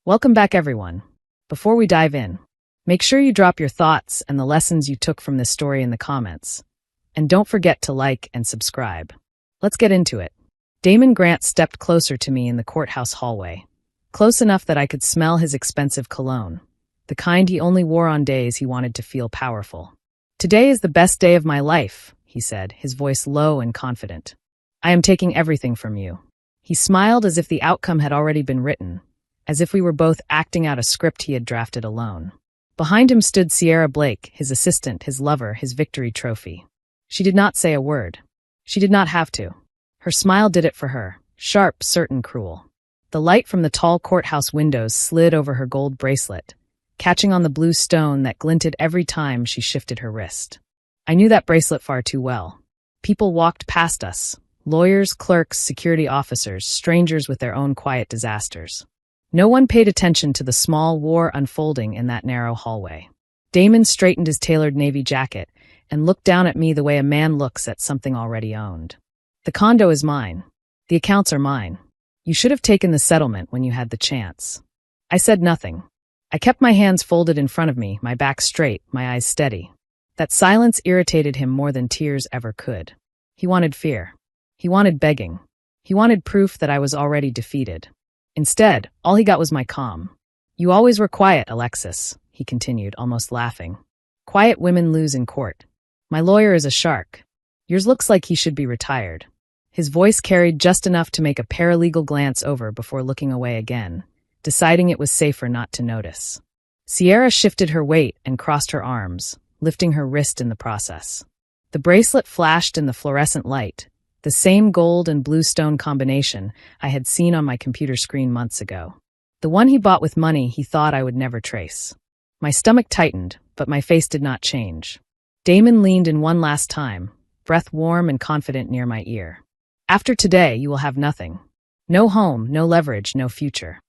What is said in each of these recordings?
Welcome back, everyone. Before we dive in, make sure you drop your thoughts and the lessons you took from this story in the comments. And don't forget to like and subscribe. Let's get into it. Damon Grant stepped closer to me in the courthouse hallway, close enough that I could smell his expensive cologne, the kind he only wore on days he wanted to feel powerful. "Today is the best day of my life," he said, his voice low and confident. "I am taking everything from you." He smiled as if the outcome had already been written, as if we were both acting out a script he had drafted alone. Behind him stood Sierra Blake, his assistant, his lover, his victory trophy. She did not say a word. She did not have to. Her smile did it for her, sharp, certain, cruel. The light from the tall courthouse windows slid over her gold bracelet, catching on the blue stone that glinted every time she shifted her wrist. I knew that bracelet far too well. People walked past us, lawyers, clerks, security officers, strangers with their own quiet disasters. No one paid attention to the small war unfolding in that narrow hallway. Damon straightened his tailored navy jacket and looked down at me the way a man looks at something already owned. "The condo is mine. The accounts are mine. You should have taken the settlement when you had the chance." I said nothing. I kept my hands folded in front of me, my back straight, my eyes steady. That silence irritated him more than tears ever could. He wanted fear. He wanted begging. He wanted proof that I was already defeated. Instead, all he got was my calm. "You always were quiet, Alexis," he continued, almost laughing. "Quiet women lose in court. My lawyer is a shark. Yours looks like he should be retired." His voice carried just enough to make a paralegal glance over before looking away again, deciding it was safer not to notice. Sierra shifted her weight and crossed her arms, lifting her wrist in the process. The bracelet flashed in the fluorescent light, the same gold and blue stone combination I had seen on my computer screen months ago. The one he bought with money he thought I would never trace. My stomach tightened, but my face did not change. Damon leaned in one last time, breath warm and confident near my ear. "After today, you will have nothing. No home, no leverage, no future."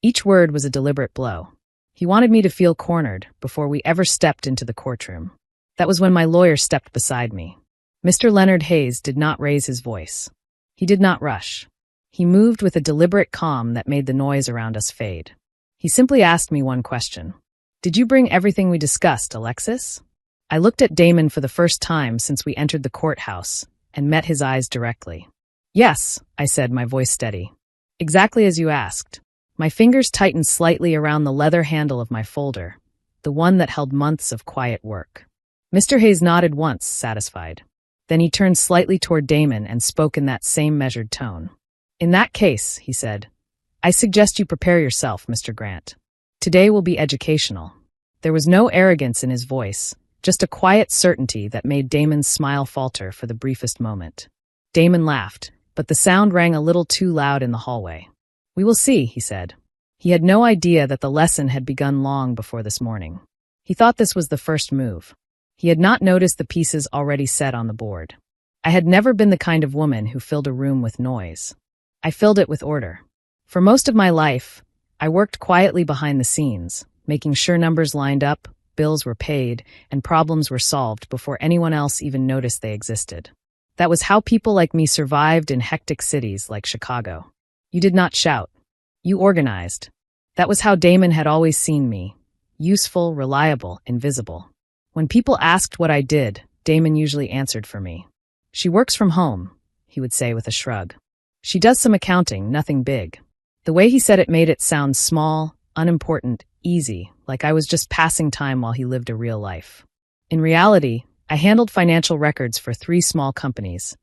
Each word was a deliberate blow. He wanted me to feel cornered before we ever stepped into the courtroom. That was when my lawyer stepped beside me. Mr. Leonard Hayes did not raise his voice. He did not rush. He moved with a deliberate calm that made the noise around us fade. He simply asked me one question. "Did you bring everything we discussed, Alexis?" I looked at Damon for the first time since we entered the courthouse and met his eyes directly. "Yes," I said, my voice steady. "Exactly as you asked." My fingers tightened slightly around the leather handle of my folder, the one that held months of quiet work. Mr. Hayes nodded once, satisfied. Then he turned slightly toward Damon and spoke in that same measured tone. "In that case," he said, "I suggest you prepare yourself, Mr. Grant. Today will be educational." There was no arrogance in his voice, just a quiet certainty that made Damon's smile falter for the briefest moment. Damon laughed, but the sound rang a little too loud in the hallway. "We will see," he said. He had no idea that the lesson had begun long before this morning. He thought this was the first move. He had not noticed the pieces already set on the board. I had never been the kind of woman who filled a room with noise. I filled it with order. For most of my life, I worked quietly behind the scenes, making sure numbers lined up, bills were paid, and problems were solved before anyone else even noticed they existed. That was how people like me survived in hectic cities like Chicago. You did not shout. You organized. That was how Damon had always seen me. Useful, reliable, invisible. When people asked what I did, Damon usually answered for me. "She works from home," he would say with a shrug. "She does some accounting, nothing big." The way he said it made it sound small, unimportant, easy, like I was just passing time while he lived a real life. In reality, I handled financial records for 3 small companies,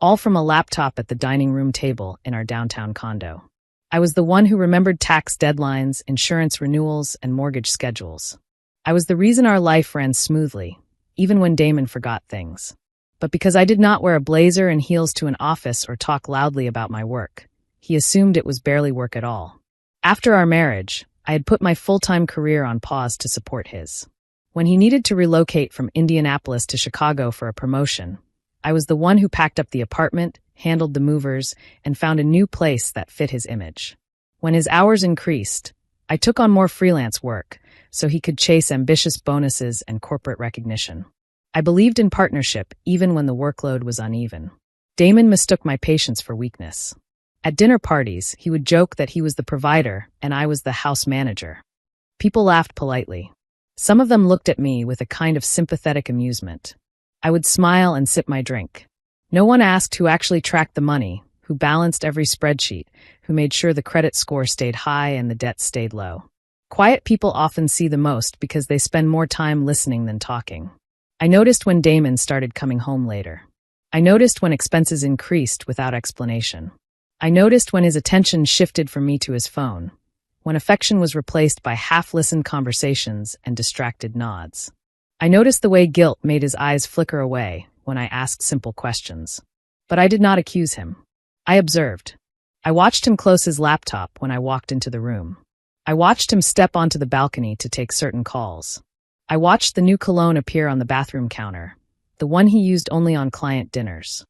all from a laptop at the dining room table in our downtown condo. I was the one who remembered tax deadlines, insurance renewals, and mortgage schedules. I was the reason our life ran smoothly, even when Damon forgot things. But because I did not wear a blazer and heels to an office or talk loudly about my work, he assumed it was barely work at all. After our marriage, I had put my full-time career on pause to support his. When he needed to relocate from Indianapolis to Chicago for a promotion, I was the one who packed up the apartment, handled the movers, and found a new place that fit his image. When his hours increased, I took on more freelance work, so he could chase ambitious bonuses and corporate recognition. I believed in partnership even when the workload was uneven. Damon mistook my patience for weakness. At dinner parties, he would joke that he was the provider and I was the house manager. People laughed politely. Some of them looked at me with a kind of sympathetic amusement. I would smile and sip my drink. No one asked who actually tracked the money, who balanced every spreadsheet, who made sure the credit score stayed high and the debt stayed low. Quiet people often see the most because they spend more time listening than talking. I noticed when Damon started coming home later. I noticed when expenses increased without explanation. I noticed when his attention shifted from me to his phone, when affection was replaced by half-listened conversations and distracted nods. I noticed the way guilt made his eyes flicker away when I asked simple questions. But I did not accuse him. I observed. I watched him close his laptop when I walked into the room. I watched him step onto the balcony to take certain calls. I watched the new cologne appear on the bathroom counter, the one he used only on client dinners.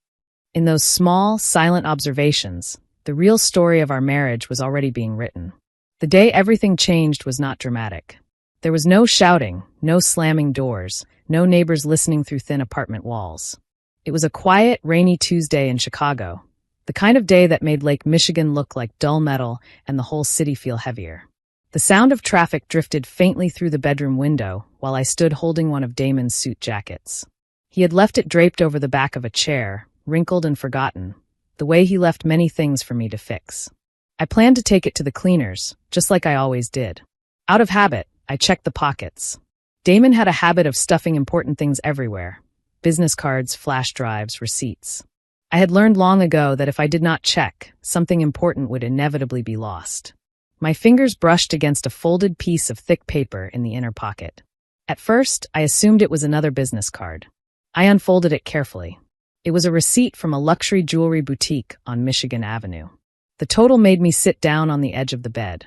In those small, silent observations, the real story of our marriage was already being written. The day everything changed was not dramatic. There was no shouting, no slamming doors, no neighbors listening through thin apartment walls. It was a quiet, rainy Tuesday in Chicago, the kind of day that made Lake Michigan look like dull metal and the whole city feel heavier. The sound of traffic drifted faintly through the bedroom window while I stood holding one of Damon's suit jackets. He had left it draped over the back of a chair, wrinkled and forgotten, the way he left many things for me to fix. I planned to take it to the cleaners, just like I always did. Out of habit, I checked the pockets. Damon had a habit of stuffing important things everywhere: business cards, flash drives, receipts. I had learned long ago that if I did not check, something important would inevitably be lost. My fingers brushed against a folded piece of thick paper in the inner pocket. At first, I assumed it was another business card. I unfolded it carefully. It was a receipt from a luxury jewelry boutique on Michigan Avenue. The total made me sit down on the edge of the bed.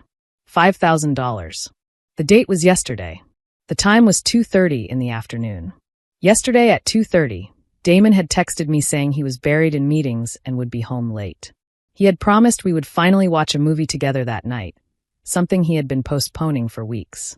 $5,000. The date was yesterday. The time was 2:30 in the afternoon. Yesterday at 2:30, Damon had texted me saying he was buried in meetings and would be home late. He had promised we would finally watch a movie together that night, something he had been postponing for weeks.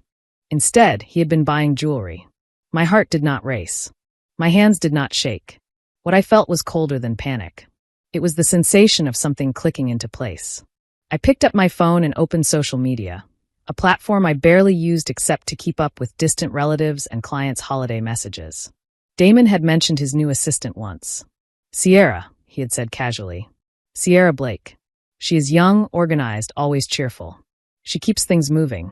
Instead, he had been buying jewelry. My heart did not race. My hands did not shake. What I felt was colder than panic. It was the sensation of something clicking into place. I picked up my phone and opened social media, a platform I barely used except to keep up with distant relatives and clients' holiday messages. Damon had mentioned his new assistant once. Sierra, he had said casually. Sierra Blake. She is young, organized, always cheerful. She keeps things moving.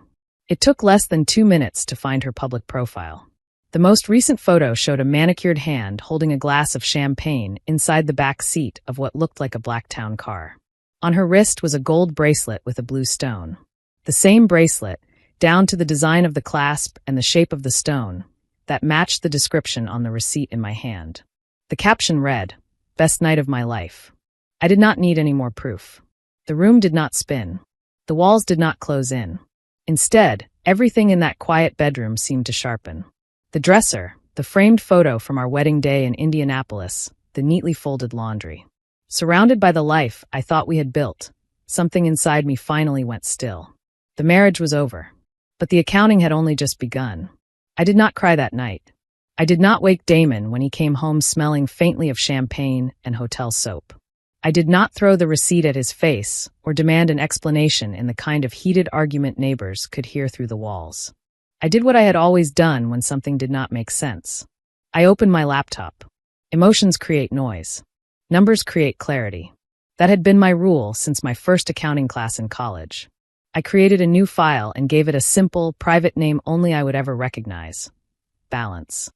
It took less than 2 minutes to find her public profile. The most recent photo showed a manicured hand holding a glass of champagne inside the back seat of what looked like a black town car. On her wrist was a gold bracelet with a blue stone. The same bracelet, down to the design of the clasp and the shape of the stone, that matched the description on the receipt in my hand. The caption read, "Best night of my life." I did not need any more proof. The room did not spin. The walls did not close in. Instead, everything in that quiet bedroom seemed to sharpen. The dresser, the framed photo from our wedding day in Indianapolis, the neatly folded laundry. Surrounded by the life I thought we had built, something inside me finally went still. The marriage was over, but the accounting had only just begun. I did not cry that night. I did not wake Damon when he came home smelling faintly of champagne and hotel soap. I did not throw the receipt at his face or demand an explanation in the kind of heated argument neighbors could hear through the walls. I did what I had always done when something did not make sense. I opened my laptop. Emotions create noise. Numbers create clarity. That had been my rule since my first accounting class in college. I created a new file and gave it a simple, private name only I would ever recognize: balance.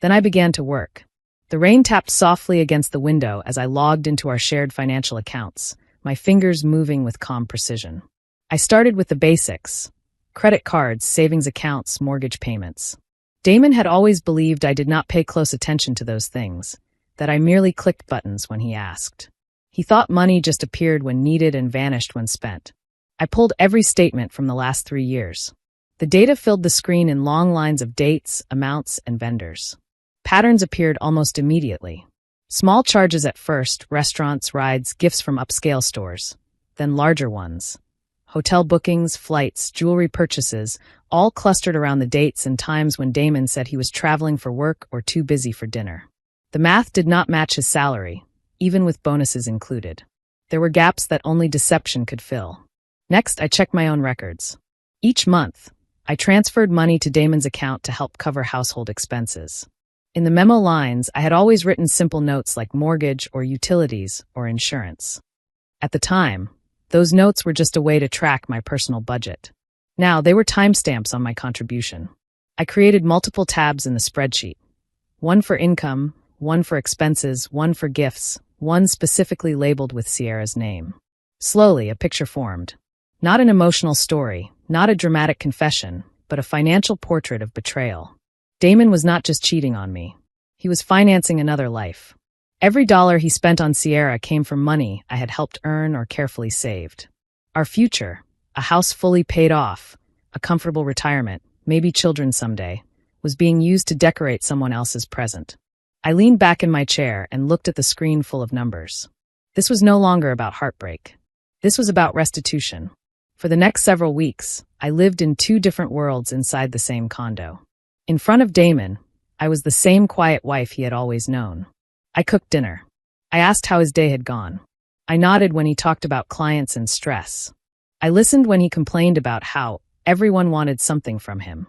Then I began to work. The rain tapped softly against the window as I logged into our shared financial accounts, my fingers moving with calm precision. I started with the basics: credit cards, savings accounts, mortgage payments. Damon had always believed I did not pay close attention to those things, that I merely clicked buttons when he asked. He thought money just appeared when needed and vanished when spent. I pulled every statement from the last 3 years. The data filled the screen in long lines of dates, amounts, and vendors. Patterns appeared almost immediately. Small charges at first: restaurants, rides, gifts from upscale stores. Then larger ones: hotel bookings, flights, jewelry purchases, all clustered around the dates and times when Damon said he was traveling for work or too busy for dinner. The math did not match his salary, even with bonuses included. There were gaps that only deception could fill. Next, I checked my own records. Each month, I transferred money to Damon's account to help cover household expenses. In the memo lines, I had always written simple notes like mortgage or utilities or insurance. At the time, those notes were just a way to track my personal budget. Now, they were timestamps on my contribution. I created multiple tabs in the spreadsheet. One for income, one for expenses, one for gifts, one specifically labeled with Sierra's name. Slowly, a picture formed. Not an emotional story, not a dramatic confession, but a financial portrait of betrayal. Damon was not just cheating on me. He was financing another life. Every dollar he spent on Sierra came from money I had helped earn or carefully saved. Our future, a house fully paid off, a comfortable retirement, maybe children someday, was being used to decorate someone else's present. I leaned back in my chair and looked at the screen full of numbers. This was no longer about heartbreak. This was about restitution. For the next several weeks, I lived in two different worlds inside the same condo. In front of Damon, I was the same quiet wife he had always known. I cooked dinner. I asked how his day had gone. I nodded when he talked about clients and stress. I listened when he complained about how everyone wanted something from him.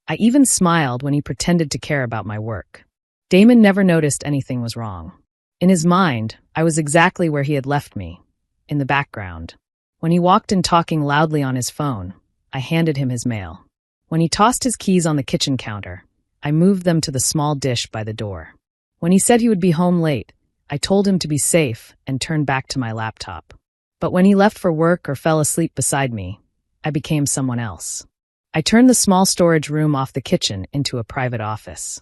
I even smiled when he pretended to care about my work. Damon never noticed anything was wrong. In his mind, I was exactly where he had left me, in the background. When he walked in talking loudly on his phone, I handed him his mail. When he tossed his keys on the kitchen counter, I moved them to the small dish by the door. When he said he would be home late, I told him to be safe and turned back to my laptop. But when he left for work or fell asleep beside me, I became someone else. I turned the small storage room off the kitchen into a private office.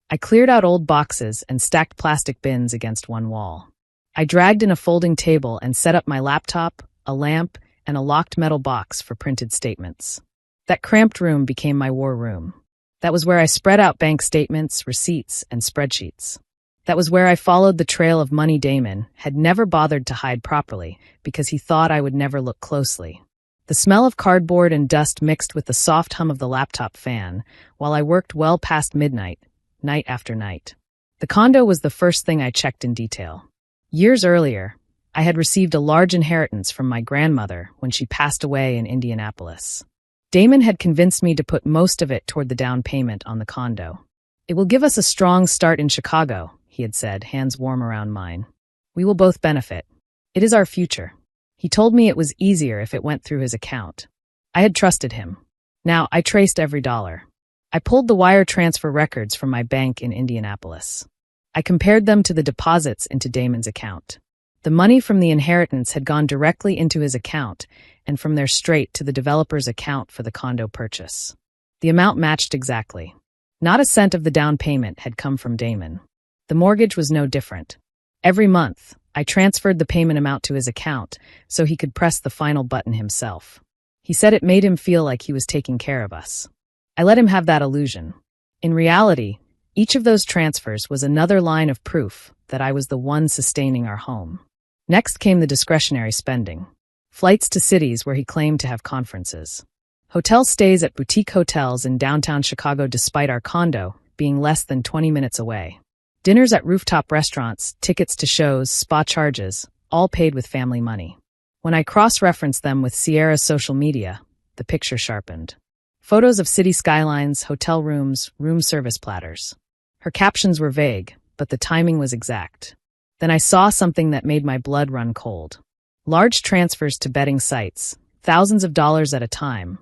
I cleared out old boxes and stacked plastic bins against one wall. I dragged in a folding table and set up my laptop, a lamp, and a locked metal box for printed statements. That cramped room became my war room. That was where I spread out bank statements, receipts, and spreadsheets. That was where I followed the trail of money Damon had never bothered to hide properly because he thought I would never look closely. The smell of cardboard and dust mixed with the soft hum of the laptop fan while I worked well past midnight, night after night. The condo was the first thing I checked in detail. Years earlier, I had received a large inheritance from my grandmother when she passed away in Indianapolis. Damon had convinced me to put most of it toward the down payment on the condo. "It will give us a strong start in Chicago," he had said, hands warm around mine. "We will both benefit. It is our future." He told me it was easier if it went through his account. I had trusted him. Now I traced every dollar. I pulled the wire transfer records from my bank in Indianapolis. I compared them to the deposits into Damon's account. The money from the inheritance had gone directly into his account, and from there straight to the developer's account for the condo purchase. The amount matched exactly. Not a cent of the down payment had come from Damon. The mortgage was no different. Every month, I transferred the payment amount to his account so he could press the final button himself. He said it made him feel like he was taking care of us. I let him have that illusion. In reality, each of those transfers was another line of proof that I was the one sustaining our home. Next came the discretionary spending. Flights to cities where he claimed to have conferences. Hotel stays at boutique hotels in downtown Chicago despite our condo being less than 20 minutes away. Dinners at rooftop restaurants, tickets to shows, spa charges, all paid with family money. When I cross-referenced them with Sierra's social media, the picture sharpened. Photos of city skylines, hotel rooms, room service platters. Her captions were vague, but the timing was exact. Then I saw something that made my blood run cold. Large transfers to betting sites, thousands of dollars at a time,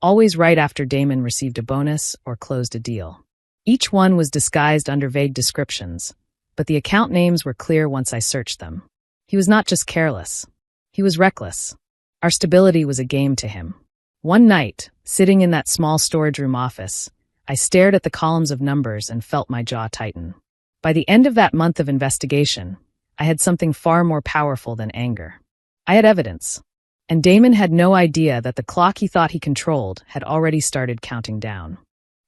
always right after Damon received a bonus or closed a deal. Each one was disguised under vague descriptions, but the account names were clear once I searched them. He was not just careless. He was reckless. Our stability was a game to him. One night, sitting in that small storage room office, I stared at the columns of numbers and felt my jaw tighten. By the end of that month of investigation, I had something far more powerful than anger. I had evidence. And Damon had no idea that the clock he thought he controlled had already started counting down.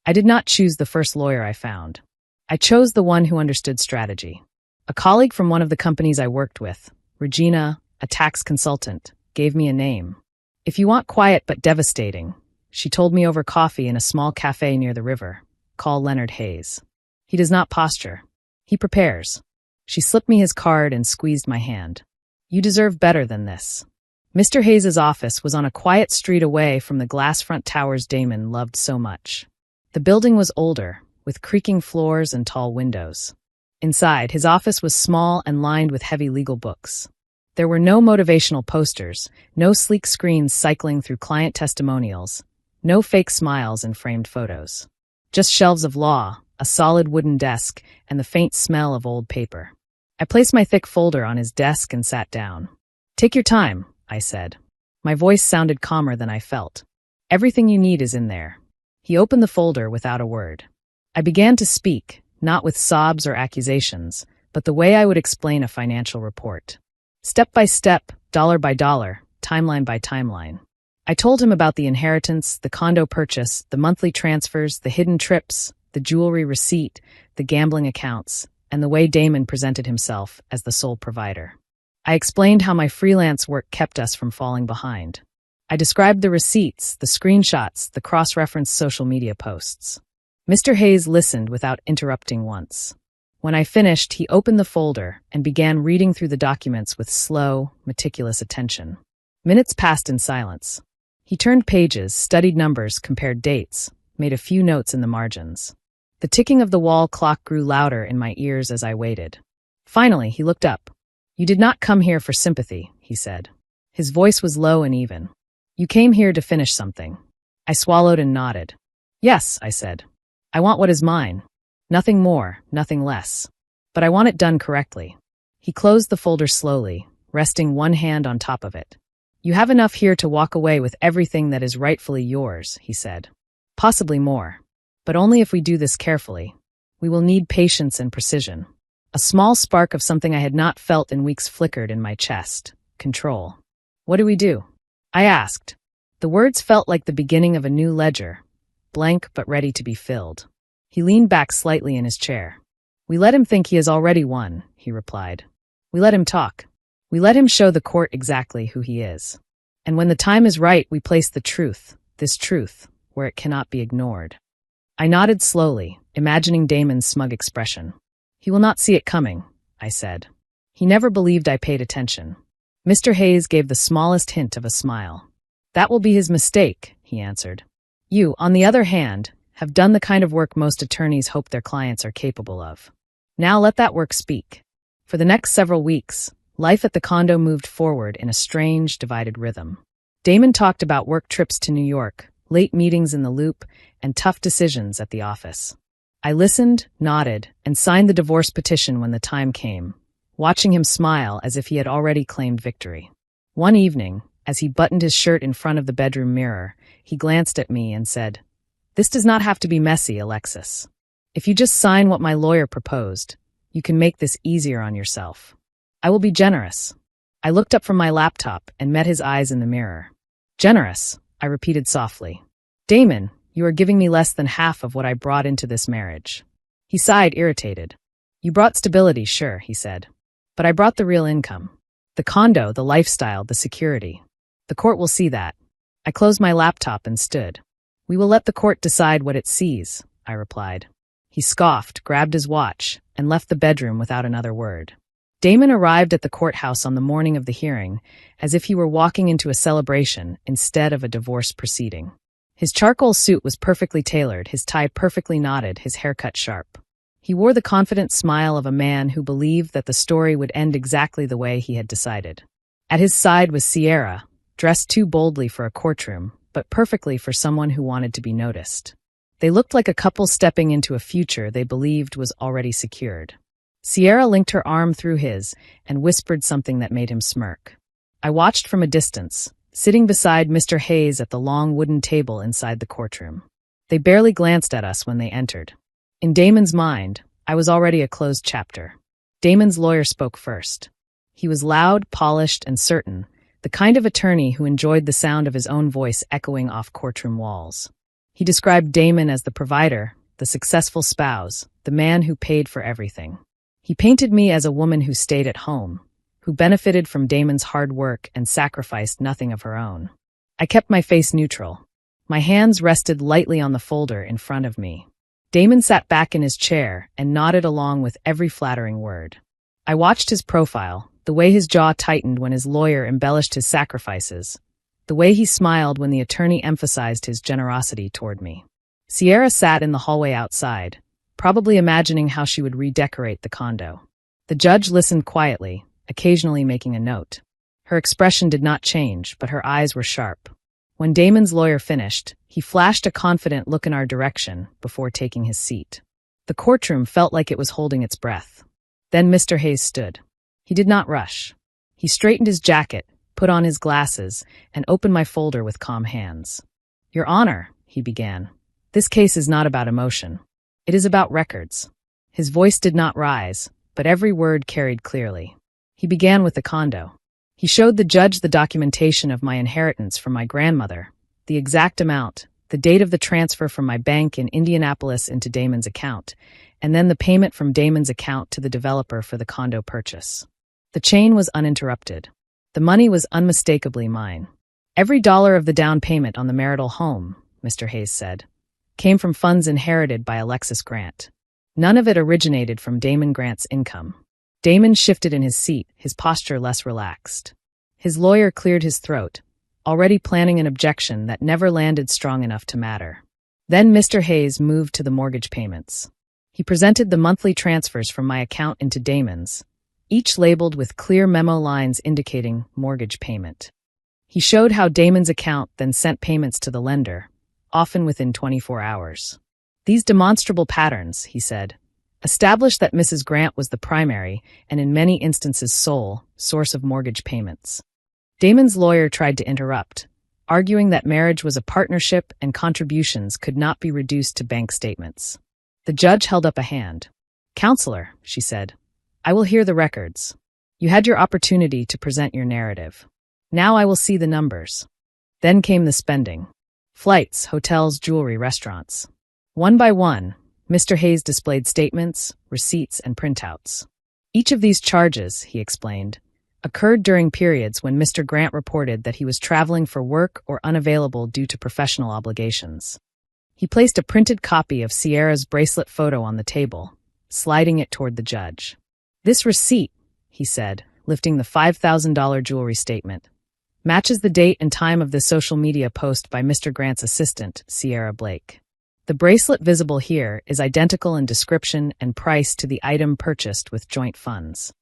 I did not choose the first lawyer I found. I chose the one who understood strategy. A colleague from one of the companies I worked with, Regina, a tax consultant, gave me a name. "If you want quiet but devastating," she told me over coffee in a small cafe near the river, "call Leonard Hayes. He does not posture. He prepares." She slipped me his card and squeezed my hand. You deserve better than this. Mr. Hayes's office was on a quiet street away from the glass front towers Damon loved so much. The building was older, with creaking floors and tall windows. Inside, his office was small and lined with heavy legal books. There were no motivational posters, no sleek screens cycling through client testimonials, no fake smiles and framed photos. Just shelves of law, a solid wooden desk, and the faint smell of old paper. I placed my thick folder on his desk and sat down. "Take your time," I said. My voice sounded calmer than I felt. "Everything you need is in there." He opened the folder without a word. I began to speak, not with sobs or accusations, but the way I would explain a financial report. Step by step, dollar by dollar, timeline by timeline. I told him about the inheritance, the condo purchase, the monthly transfers, the hidden trips, the jewelry receipt, the gambling accounts, and the way Damon presented himself as the sole provider. I explained how my freelance work kept us from falling behind. I described the receipts, the screenshots, the cross-referenced social media posts. Mr. Hayes listened without interrupting once. When I finished, he opened the folder and began reading through the documents with slow, meticulous attention. Minutes passed in silence. He turned pages, studied numbers, compared dates, made a few notes in the margins. The ticking of the wall clock grew louder in my ears as I waited. Finally, he looked up. "You did not come here for sympathy," he said. His voice was low and even. "You came here to finish something." I swallowed and nodded. "Yes," I said. "I want what is mine. Nothing more, nothing less. But I want it done correctly." He closed the folder slowly, resting one hand on top of it. "You have enough here to walk away with everything that is rightfully yours," he said. "Possibly more. But only if we do this carefully. We will need patience and precision." A small spark of something I had not felt in weeks flickered in my chest. Control. "What do we do?" I asked. The words felt like the beginning of a new ledger, blank but ready to be filled. He leaned back slightly in his chair. "We let him think he has already won," he replied. "We let him talk. We let him show the court exactly who he is. And when the time is right, we place the truth, this truth, where it cannot be ignored." I nodded slowly, imagining Damon's smug expression. "He will not see it coming," I said. He never believed I paid attention. Mr. Hayes gave the smallest hint of a smile. "That will be his mistake," he answered. "You, on the other hand, have done the kind of work most attorneys hope their clients are capable of. Now let that work speak." For the next several weeks, life at the condo moved forward in a strange, divided rhythm. Damon talked about work trips to New York, late meetings in the Loop, and tough decisions at the office. I listened, nodded, and signed the divorce petition when the time came, watching him smile as if he had already claimed victory. One evening, as he buttoned his shirt in front of the bedroom mirror, he glanced at me and said, "This does not have to be messy, Alexis. If you just sign what my lawyer proposed, you can make this easier on yourself. I will be generous." I looked up from my laptop and met his eyes in the mirror. "Generous," I repeated softly. "Damon, you are giving me less than half of what I brought into this marriage." He sighed, irritated. "You brought stability, sure," he said. "But I brought the real income. The condo, the lifestyle, the security. The court will see that." I closed my laptop and stood. "We will let the court decide what it sees," I replied. He scoffed, grabbed his watch, and left the bedroom without another word. Damon arrived at the courthouse on the morning of the hearing, as if he were walking into a celebration instead of a divorce proceeding. His charcoal suit was perfectly tailored, his tie perfectly knotted, his haircut sharp. He wore the confident smile of a man who believed that the story would end exactly the way he had decided. At his side was Sierra, dressed too boldly for a courtroom, but perfectly for someone who wanted to be noticed. They looked like a couple stepping into a future they believed was already secured. Sierra linked her arm through his and whispered something that made him smirk. I watched from a distance, sitting beside Mr. Hayes at the long wooden table inside the courtroom. They barely glanced at us when they entered. In Damon's mind, I was already a closed chapter. Damon's lawyer spoke first. He was loud, polished, and certain, the kind of attorney who enjoyed the sound of his own voice echoing off courtroom walls. He described Damon as the provider, the successful spouse, the man who paid for everything. He painted me as a woman who stayed at home, who benefited from Damon's hard work and sacrificed nothing of her own. I kept my face neutral. My hands rested lightly on the folder in front of me. Damon sat back in his chair and nodded along with every flattering word. I watched his profile, the way his jaw tightened when his lawyer embellished his sacrifices, the way he smiled when the attorney emphasized his generosity toward me. Sierra sat in the hallway outside, probably imagining how she would redecorate the condo. The judge listened quietly, occasionally making a note. Her expression did not change, but her eyes were sharp. When Damon's lawyer finished, he flashed a confident look in our direction before taking his seat. The courtroom felt like it was holding its breath. Then Mr. Hayes stood. He did not rush. He straightened his jacket, put on his glasses, and opened my folder with calm hands. "Your Honor," he began, "this case is not about emotion. It is about records." His voice did not rise, but every word carried clearly. He began with the condo. He showed the judge the documentation of my inheritance from my grandmother, the exact amount, the date of the transfer from my bank in Indianapolis into Damon's account, and then the payment from Damon's account to the developer for the condo purchase. The chain was uninterrupted. The money was unmistakably mine. "Every dollar of the down payment on the marital home," Mr. Hayes said, "came from funds inherited by Alexis Grant. None of it originated from Damon Grant's income." Damon shifted in his seat, his posture less relaxed. His lawyer cleared his throat, already planning an objection that never landed strong enough to matter. Then Mr. Hayes moved to the mortgage payments. He presented the monthly transfers from my account into Damon's, each labeled with clear memo lines indicating mortgage payment. He showed how Damon's account then sent payments to the lender, often within 24 hours. "These demonstrable patterns," he said, established that Mrs. Grant was the primary, and in many instances sole, source of mortgage payments. Damon's lawyer tried to interrupt, arguing that marriage was a partnership and contributions could not be reduced to bank statements. The judge held up a hand. "Counselor," she said, "I will hear the records. You had your opportunity to present your narrative. Now I will see the numbers." Then came the spending. Flights, hotels, jewelry, restaurants. One by one, Mr. Hayes displayed statements, receipts, and printouts. Each of these charges, he explained, occurred during periods when Mr. Grant reported that he was traveling for work or unavailable due to professional obligations. He placed a printed copy of Sierra's bracelet photo on the table, sliding it toward the judge. "This receipt," he said, lifting the $5,000 jewelry statement, "matches the date and time of the social media post by Mr. Grant's assistant, Sierra Blake. The bracelet visible here is identical in description and price to the item purchased with joint funds."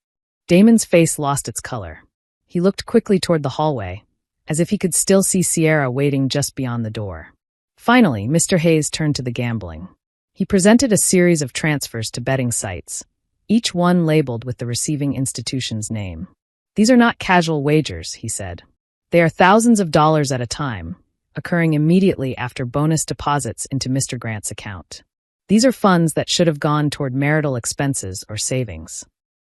Damon's face lost its color. He looked quickly toward the hallway, as if he could still see Sierra waiting just beyond the door. Finally, Mr. Hayes turned to the gambling. He presented a series of transfers to betting sites, each one labeled with the receiving institution's name. "These are not casual wagers," he said. "They are thousands of dollars at a time, occurring immediately after bonus deposits into Mr. Grant's account. These are funds that should have gone toward marital expenses or savings.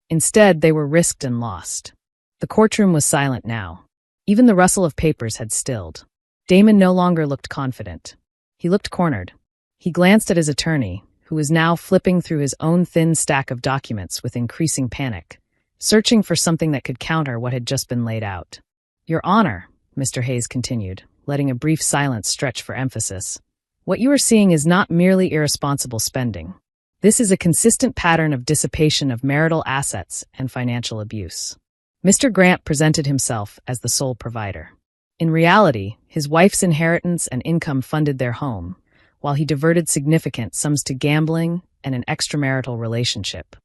Instead, they were risked and lost." The courtroom was silent now. Even the rustle of papers had stilled. Damon no longer looked confident. He looked cornered. He glanced at his attorney, who was now flipping through his own thin stack of documents with increasing panic, searching for something that could counter what had just been laid out. "Your Honor," Mr. Hayes continued, letting a brief silence stretch for emphasis, "what you are seeing is not merely irresponsible spending. This is a consistent pattern of dissipation of marital assets and financial abuse." Mr. Grant presented himself as the sole provider. In reality, his wife's inheritance and income funded their home, while he diverted significant sums to gambling and an extramarital relationship.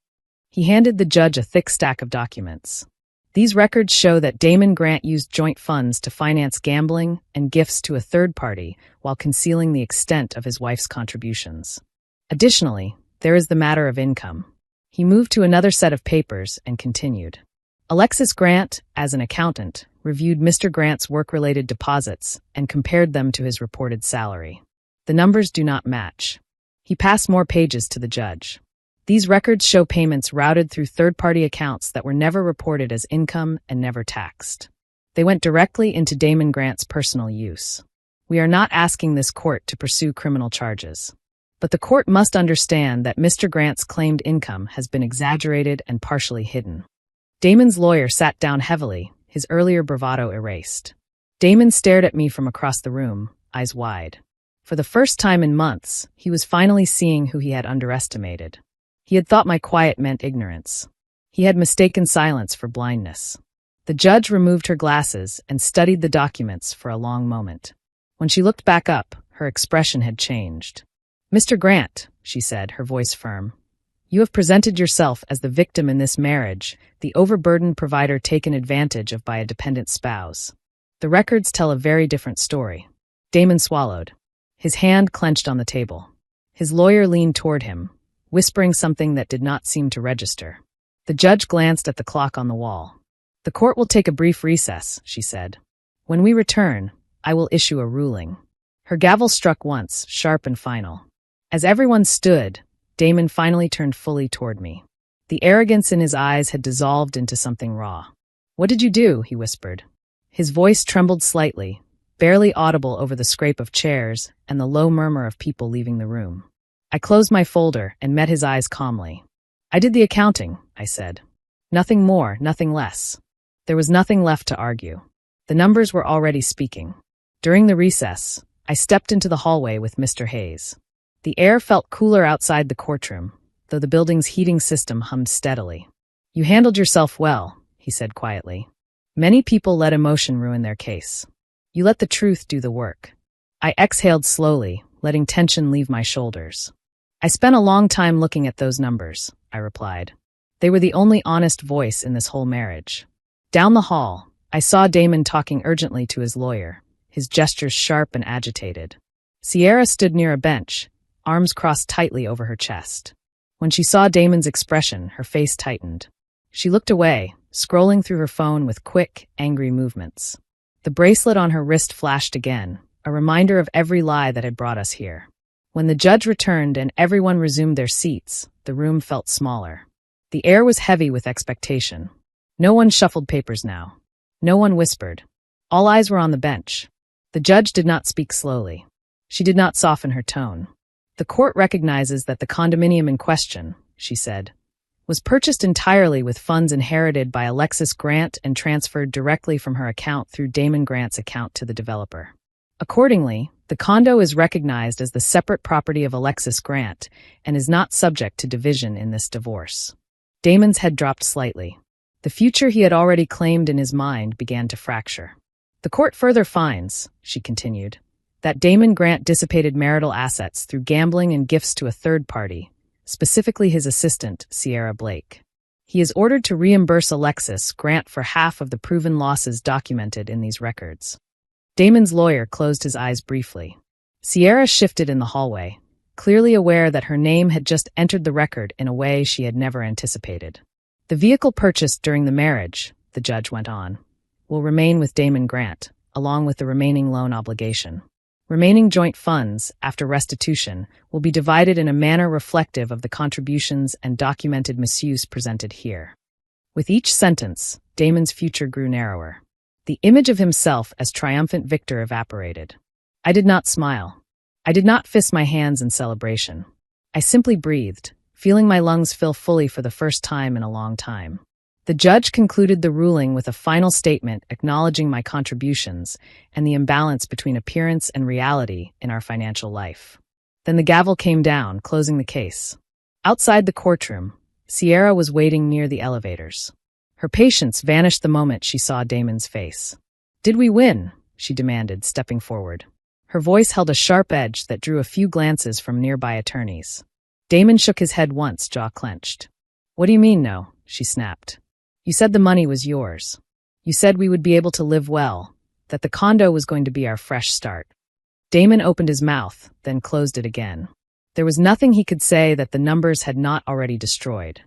He handed the judge a thick stack of documents. These records show that Damon Grant used joint funds to finance gambling and gifts to a third party while concealing the extent of his wife's contributions. Additionally, there is the matter of income. He moved to another set of papers and continued. Alexis Grant, as an accountant, reviewed Mr. Grant's work-related deposits and compared them to his reported salary. The numbers do not match. He passed more pages to the judge. These records show payments routed through third-party accounts that were never reported as income and never taxed. They went directly into Damon Grant's personal use. We are not asking this court to pursue criminal charges. But the court must understand that Mr. Grant's claimed income has been exaggerated and partially hidden. Damon's lawyer sat down heavily, his earlier bravado erased. Damon stared at me from across the room, eyes wide. For the first time in months, he was finally seeing who he had underestimated. He had thought my quiet meant ignorance. He had mistaken silence for blindness. The judge removed her glasses and studied the documents for a long moment. When she looked back up, her expression had changed. "Mr. Grant," she said, her voice firm, "you have presented yourself as the victim in this marriage, the overburdened provider taken advantage of by a dependent spouse. The records tell a very different story." Damon swallowed. His hand clenched on the table. His lawyer leaned toward him, whispering something that did not seem to register. The judge glanced at the clock on the wall. "The court will take a brief recess," she said. "When we return, I will issue a ruling." Her gavel struck once, sharp and final. As everyone stood, Damon finally turned fully toward me. The arrogance in his eyes had dissolved into something raw. "What did you do?" he whispered. His voice trembled slightly, barely audible over the scrape of chairs and the low murmur of people leaving the room. I closed my folder and met his eyes calmly. "I did the accounting," I said. "Nothing more, nothing less." There was nothing left to argue. The numbers were already speaking. During the recess, I stepped into the hallway with Mr. Hayes. The air felt cooler outside the courtroom, though the building's heating system hummed steadily. "You handled yourself well," he said quietly. "Many people let emotion ruin their case. You let the truth do the work." I exhaled slowly, letting tension leave my shoulders. "I spent a long time looking at those numbers," I replied. They were the only honest voice in this whole marriage. Down the hall, I saw Damon talking urgently to his lawyer, his gestures sharp and agitated. Sierra stood near a bench, arms crossed tightly over her chest. When she saw Damon's expression, her face tightened. She looked away, scrolling through her phone with quick, angry movements. The bracelet on her wrist flashed again, a reminder of every lie that had brought us here. When the judge returned and everyone resumed their seats, the room felt smaller. The air was heavy with expectation. No one shuffled papers now. No one whispered. All eyes were on the bench. The judge did not speak slowly. She did not soften her tone. "The court recognizes that the condominium in question," she said, "was purchased entirely with funds inherited by Alexis Grant and transferred directly from her account through Damon Grant's account to the developer. Accordingly, the condo is recognized as the separate property of Alexis Grant and is not subject to division in this divorce." Damon's head dropped slightly. The future he had already claimed in his mind began to fracture. "The court further finds," she continued, "that Damon Grant dissipated marital assets through gambling and gifts to a third party, specifically his assistant, Sierra Blake. He is ordered to reimburse Alexis Grant for half of the proven losses documented in these records." Damon's lawyer closed his eyes briefly. Sierra shifted in the hallway, clearly aware that her name had just entered the record in a way she had never anticipated. "The vehicle purchased during the marriage," the judge went on, "will remain with Damon Grant, along with the remaining loan obligation. Remaining joint funds, after restitution, will be divided in a manner reflective of the contributions and documented misuse presented here." With each sentence, Damon's future grew narrower. The image of himself as triumphant victor evaporated. I did not smile. I did not fist my hands in celebration. I simply breathed, feeling my lungs fill fully for the first time in a long time. The judge concluded the ruling with a final statement acknowledging my contributions and the imbalance between appearance and reality in our financial life. Then the gavel came down, closing the case. Outside the courtroom, Sierra was waiting near the elevators. Her patience vanished the moment she saw Damon's face. "Did we win?" she demanded, stepping forward. Her voice held a sharp edge that drew a few glances from nearby attorneys. Damon shook his head once, jaw clenched. "What do you mean, no?" she snapped. "You said the money was yours. You said we would be able to live well, that the condo was going to be our fresh start." Damon opened his mouth, then closed it again. There was nothing he could say that the numbers had not already destroyed.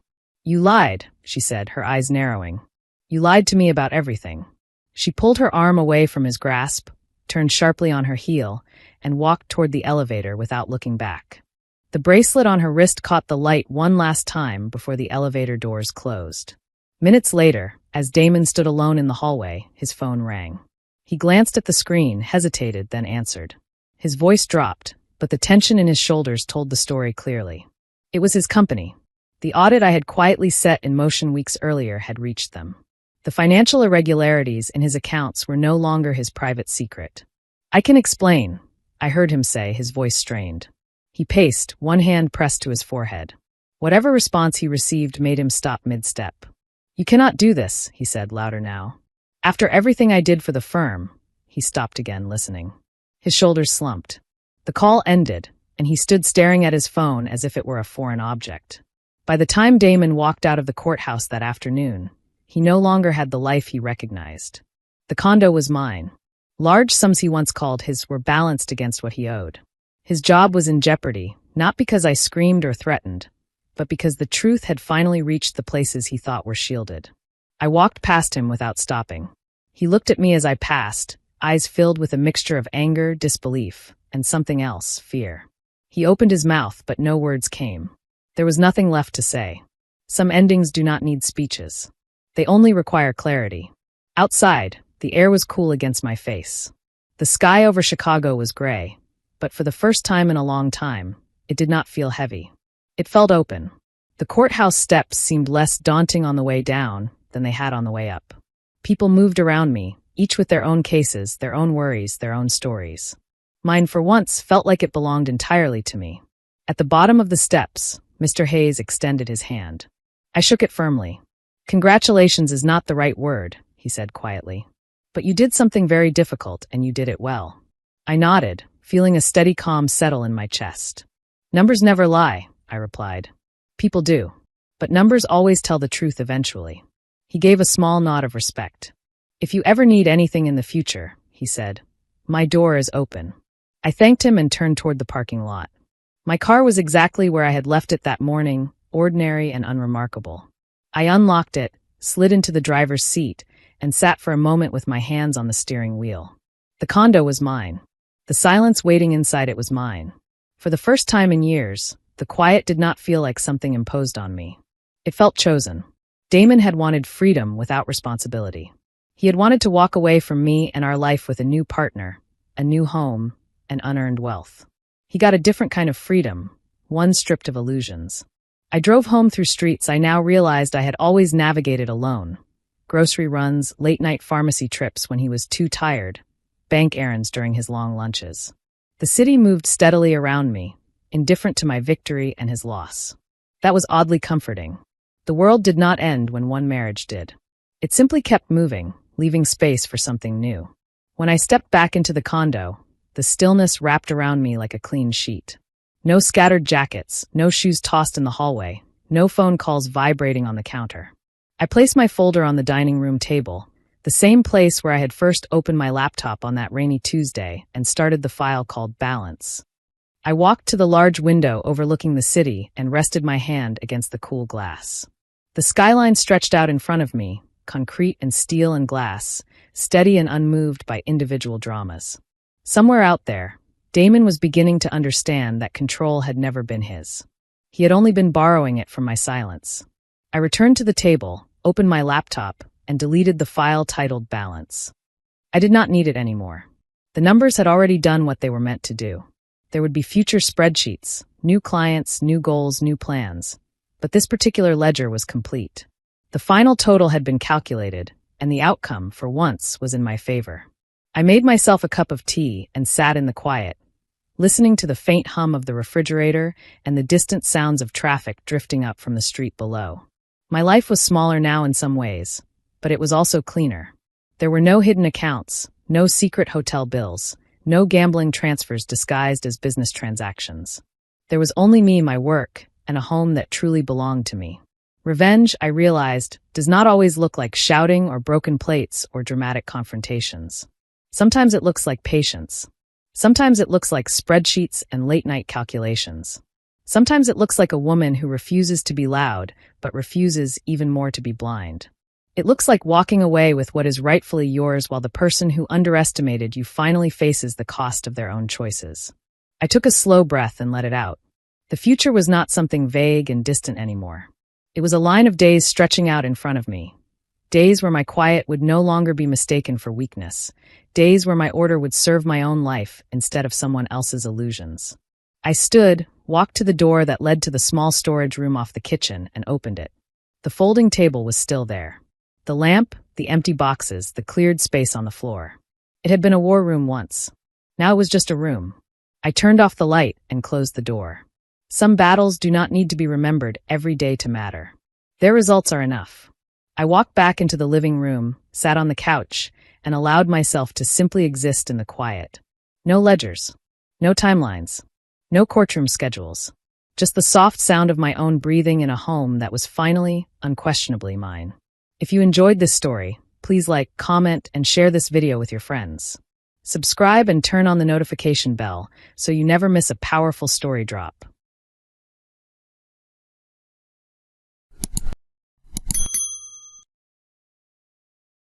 "You lied," she said, her eyes narrowing. "You lied to me about everything." She pulled her arm away from his grasp, turned sharply on her heel, and walked toward the elevator without looking back. The bracelet on her wrist caught the light one last time before the elevator doors closed. Minutes later, as Damon stood alone in the hallway, his phone rang. He glanced at the screen, hesitated, then answered. His voice dropped, but the tension in his shoulders told the story clearly. It was his company. The audit I had quietly set in motion weeks earlier had reached them. The financial irregularities in his accounts were no longer his private secret. "I can explain," I heard him say, his voice strained. He paced, one hand pressed to his forehead. Whatever response he received made him stop mid-step. You cannot do this, he said, louder now. After everything I did for the firm, he stopped again, listening. His shoulders slumped. The call ended, and he stood staring at his phone as if it were a foreign object. By the time Damon walked out of the courthouse that afternoon, he no longer had the life he recognized. The condo was mine. Large sums he once called his were balanced against what he owed. His job was in jeopardy, not because I screamed or threatened, but because the truth had finally reached the places he thought were shielded. I walked past him without stopping. He looked at me as I passed, eyes filled with a mixture of anger, disbelief, and something else, fear. He opened his mouth, but no words came. There was nothing left to say. Some endings do not need speeches. They only require clarity. Outside, the air was cool against my face. The sky over Chicago was gray, but for the first time in a long time, it did not feel heavy. It felt open. The courthouse steps seemed less daunting on the way down than they had on the way up. People moved around me, each with their own cases, their own worries, their own stories. Mine, for once, felt like it belonged entirely to me. At the bottom of the steps, Mr. Hayes extended his hand. I shook it firmly. Congratulations is not the right word, he said quietly. But you did something very difficult, and you did it well. I nodded, feeling a steady calm settle in my chest. Numbers never lie, I replied. People do. But numbers always tell the truth eventually. He gave a small nod of respect. If you ever need anything in the future, he said, my door is open. I thanked him and turned toward the parking lot. My car was exactly where I had left it that morning, ordinary and unremarkable. I unlocked it, slid into the driver's seat, and sat for a moment with my hands on the steering wheel. The condo was mine. The silence waiting inside it was mine. For the first time in years, the quiet did not feel like something imposed on me. It felt chosen. Damon had wanted freedom without responsibility. He had wanted to walk away from me and our life with a new partner, a new home, and unearned wealth. He got a different kind of freedom, one stripped of illusions. I drove home through streets I now realized I had always navigated alone. Grocery runs, late-night pharmacy trips when he was too tired, bank errands during his long lunches. The city moved steadily around me, indifferent to my victory and his loss. That was oddly comforting. The world did not end when one marriage did. It simply kept moving, leaving space for something new. When I stepped back into the condo, the stillness wrapped around me like a clean sheet. No scattered jackets, no shoes tossed in the hallway, no phone calls vibrating on the counter. I placed my folder on the dining room table, the same place where I had first opened my laptop on that rainy Tuesday and started the file called Balance. I walked to the large window overlooking the city and rested my hand against the cool glass. The skyline stretched out in front of me, concrete and steel and glass, steady and unmoved by individual dramas. Somewhere out there, Damon was beginning to understand that control had never been his. He had only been borrowing it from my silence. I returned to the table, opened my laptop, and deleted the file titled Balance. I did not need it anymore. The numbers had already done what they were meant to do. There would be future spreadsheets, new clients, new goals, new plans. But this particular ledger was complete. The final total had been calculated, and the outcome, for once, was in my favor. I made myself a cup of tea and sat in the quiet, listening to the faint hum of the refrigerator and the distant sounds of traffic drifting up from the street below. My life was smaller now in some ways, but it was also cleaner. There were no hidden accounts, no secret hotel bills, no gambling transfers disguised as business transactions. There was only me, my work, and a home that truly belonged to me. Revenge, I realized, does not always look like shouting or broken plates or dramatic confrontations. Sometimes it looks like patience. Sometimes it looks like spreadsheets and late-night calculations. Sometimes it looks like a woman who refuses to be loud, but refuses even more to be blind. It looks like walking away with what is rightfully yours while the person who underestimated you finally faces the cost of their own choices. I took a slow breath and let it out. The future was not something vague and distant anymore. It was a line of days stretching out in front of me. Days where my quiet would no longer be mistaken for weakness. Days where my order would serve my own life instead of someone else's illusions. I stood, walked to the door that led to the small storage room off the kitchen, and opened it. The folding table was still there. The lamp, the empty boxes, the cleared space on the floor. It had been a war room once. Now it was just a room. I turned off the light and closed the door. Some battles do not need to be remembered every day to matter. Their results are enough. I walked back into the living room, sat on the couch, and allowed myself to simply exist in the quiet. No ledgers, no timelines, no courtroom schedules, just the soft sound of my own breathing in a home that was finally, unquestionably mine. If you enjoyed this story, please like, comment, and share this video with your friends. Subscribe and turn on the notification bell so you never miss a powerful story drop.